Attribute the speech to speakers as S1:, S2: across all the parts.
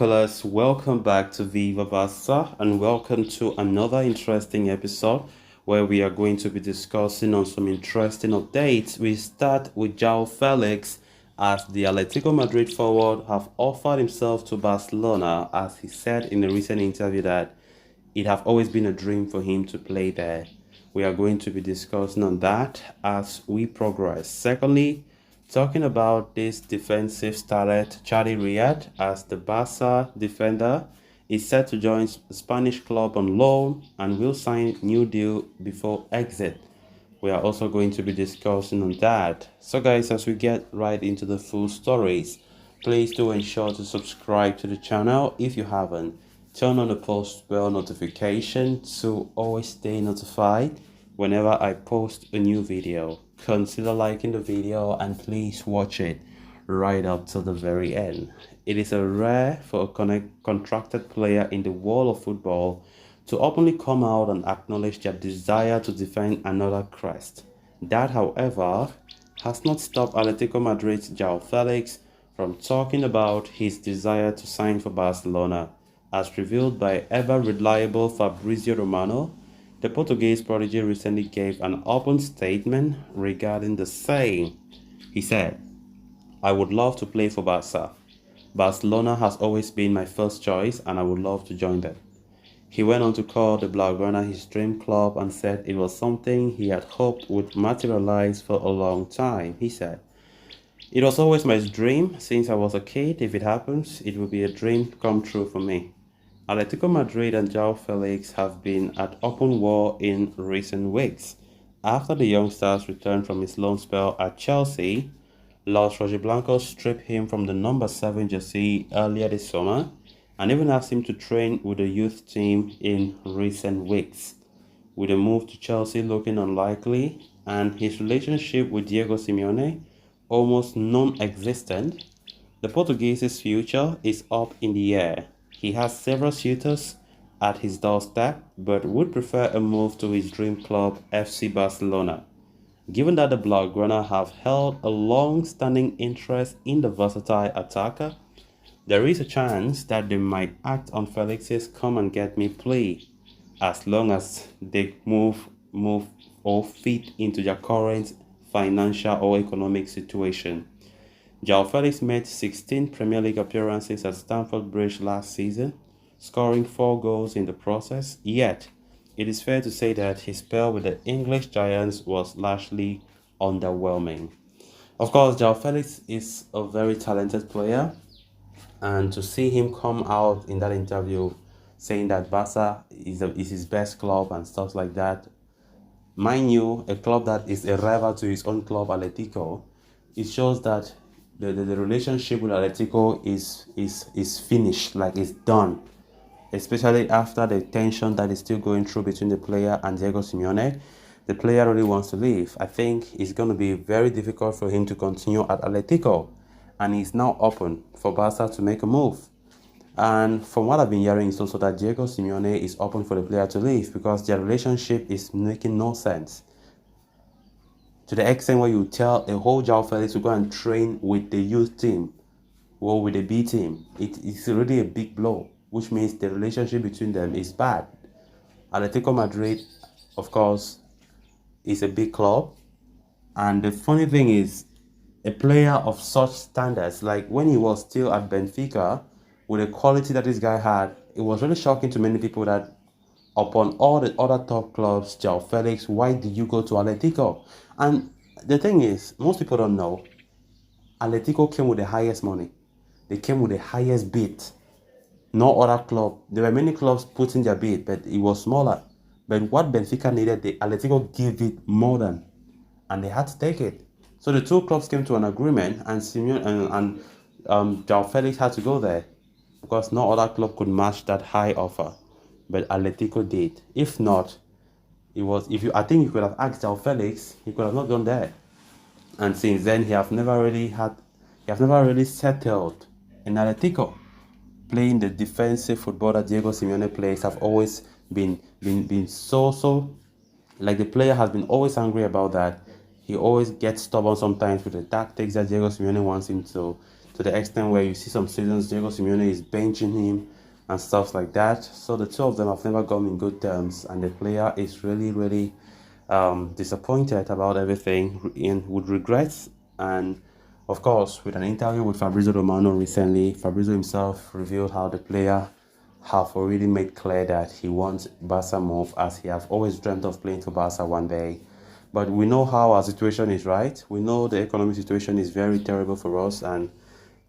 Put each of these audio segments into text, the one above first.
S1: binoculars, welcome back to Viva Barca and welcome to another interesting episode where we are going to be discussing on some interesting updates. We start with Joao Felix as the Atletico Madrid forward have offered himself to Barcelona, as he said in a recent interview that it have always been a dream for him to play there. We are going to be discussing on that as we progress. Secondly, talking about this defensive starlet Chadi Riad as the Barca defender is set to join Spanish club on loan and will sign new deal before exit. We are also going to be discussing on that. So guys, as we get right into the full stories, please do ensure to subscribe to the channel if you haven't. Turn on the post bell notification to always stay notified whenever I post a new video. Consider liking the video and please watch it right up to the very end. It is a rare for a contracted player in the world of football to openly come out and acknowledge their desire to defend another crest. That, however, has not stopped Atletico Madrid's Joao Felix from talking about his desire to sign for Barcelona. As revealed by ever-reliable Fabrizio Romano, the Portuguese prodigy recently gave an open statement regarding the same. He said, "I would love to play for Barca. Barcelona has always been my first choice and I would love to join them." He went on to call the Blaugrana his dream club and said it was something he had hoped would materialize for a long time. He said, "It was always my dream since I was a kid. If it happens, it will be a dream come true for me." Atletico Madrid and Joao Felix have been at open war in recent weeks. After the youngsters returned from his loan spell at Chelsea, Los Rojiblancos stripped him from the number 7 jersey earlier this summer and even asked him to train with the youth team in recent weeks. With a move to Chelsea looking unlikely and his relationship with Diego Simeone almost non-existent, the Portuguese's future is up in the air. He has several suitors at his doorstep, but would prefer a move to his dream club, FC Barcelona. Given that the Blaugrana have held a long-standing interest in the versatile attacker, there is a chance that they might act on Felix's come-and-get-me plea, as long as they move or fit into their current financial or economic situation. Joao Felix made 16 Premier League appearances at Stamford Bridge last season, scoring 4 goals in the process, yet it is fair to say that his spell with the English Giants was largely underwhelming. Of course, Joao Felix is a very talented player, and to see him come out in that interview saying that Barca is his best club and stuff like that, mind you, a club that is a rival to his own club, Atletico, it shows that the relationship with Atletico is finished, like it's done, especially after the tension that is still going through between the player and Diego Simeone. The player really wants to leave. I think it's going to be very difficult for him to continue at Atletico, and he's now open for Barca to make a move. And from what I've been hearing, it's also that Diego Simeone is open for the player to leave because their relationship is making no sense. To the extent where you tell a whole Joao Felix to go and train with the youth team or with the B team, it's really a big blow, which means the relationship between them is bad. Atletico Madrid, of course, is a big club, and the funny thing is, a player of such standards, like when he was still at Benfica, with the quality that this guy had, it was really shocking to many people that upon all the other top clubs, Joao Felix, why did you go to Atletico? And the thing is, most people don't know, Atletico came with the highest money. They came with the highest bid. No other club. There were many clubs putting their bid, but it was smaller. But what Benfica needed, the Atletico gave it more than, and they had to take it. So the two clubs came to an agreement, and Simeone and Joao Felix had to go there because no other club could match that high offer. But Atletico did. If not, I think you could have asked Joao Felix, he could have not gone there. And since then he have never really settled in Atletico. Playing the defensive football that Diego Simeone plays have always been so like the player has been always angry about that. He always gets stubborn sometimes with the tactics that Diego Simeone wants him to to the extent where you see some seasons Diego Simeone is benching him and stuff like that. So the two of them have never gone in good terms, and the player is really disappointed about everything and with regrets. And of course, with an interview with Fabrizio Romano recently, Fabrizio himself revealed how the player have already made clear that he wants Barca move, as he have always dreamt of playing for Barca one day. But we know how our situation is, right? We know the economic situation is very terrible for us, and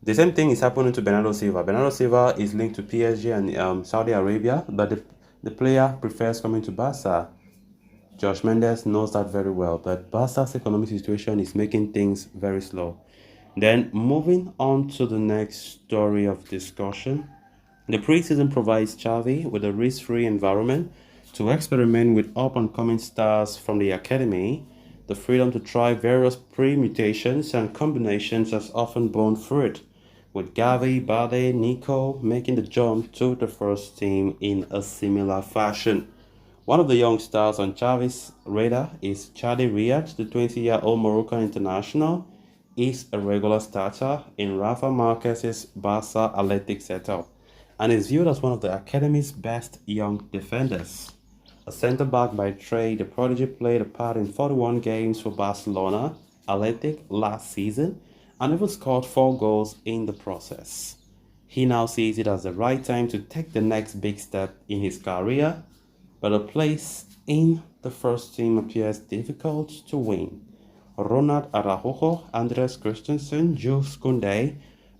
S1: the same thing is happening to Bernardo Silva. Bernardo Silva is linked to PSG and Saudi Arabia, but the player prefers coming to Barca. Josh Mendes knows that very well, but Barca's economic situation is making things very slow. Then, moving on to the next story of discussion. The preseason provides Xavi with a risk-free environment to experiment with up-and-coming stars from the academy. The freedom to try various permutations and combinations has often borne fruit, with Gavi, Bade, Nico making the jump to the first team in a similar fashion. One of the young stars on Xavi's radar is Chadi Riad, the 20-year-old Moroccan international, is a regular starter in Rafa Marquez's Barca Athletic setup and is viewed as one of the academy's best young defenders. A centre-back by trade, the prodigy played a part in 41 games for Barcelona Athletic last season and even scored 4 goals in the process. He now sees it as the right time to take the next big step in his career, but a place in the first team appears difficult to win. Ronald Araujo, Andres Christensen, Jules Koundé,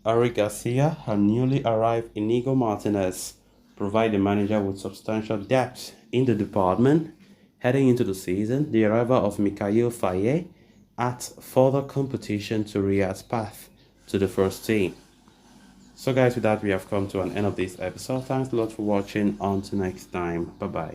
S1: Eric Garcia, and newly arrived Inigo Martinez provide the manager with substantial depth in the department. Heading into the season, the arrival of Mikhail Faye adds further competition to Riyad's path to the first team. So guys, with that we have come to an end of this episode. Thanks a lot for watching. Until next time, bye bye.